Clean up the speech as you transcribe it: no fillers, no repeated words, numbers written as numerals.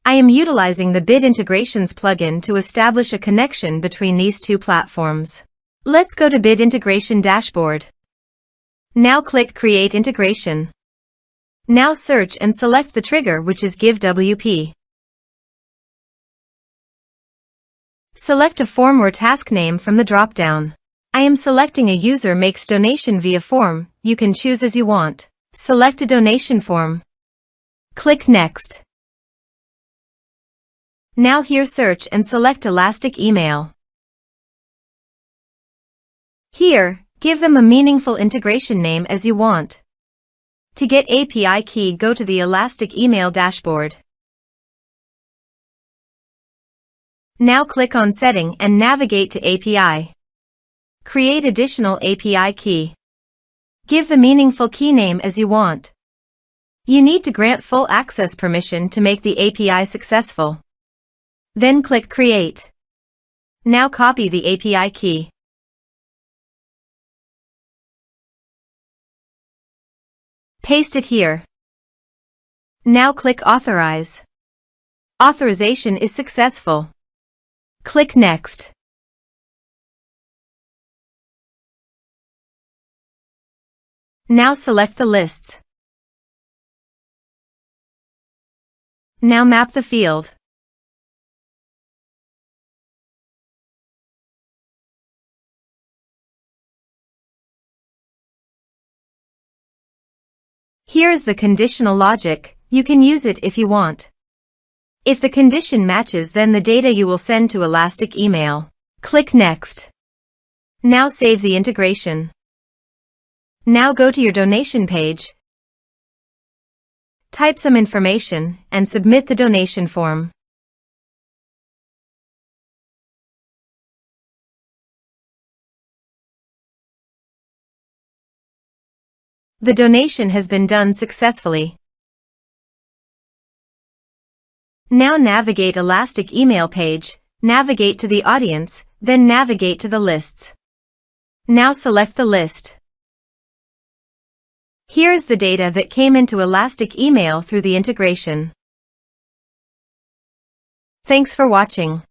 I am utilizing the Bid Integrations plugin to establish a connection between these two platforms. Let's go to Bid Integration Dashboard. Now click Create Integration. Now search and select the trigger, which is GiveWP. Select a form or task name from the drop-down. I am selecting a user makes donation via form. You can choose as you want. Select a donation form. Click Next. Now here search and select Elastic Email. Here, give them a meaningful integration name as you want. To get API key, go to the Elastic Email dashboard. Now click on Setting and navigate to API. Create additional API key. Give the meaningful key name as you want. You need to grant full access permission to make the API successful. Then click Create. Now copy the API key. Paste it here. Now click Authorize. Authorization is successful. Click Next. Now select the lists. Now map the field. Here is the conditional logic. You can use it if you want. If the condition matches, then the data you will send to Elastic Email. Click Next. Now save the integration. Now go to your donation page. Type some information and submit the donation form. The donation has been done successfully. Now navigate Elastic Email page, navigate to the audience, then navigate to the lists. Now select the list. Here is the data that came into Elastic Email through the integration. Thanks for watching.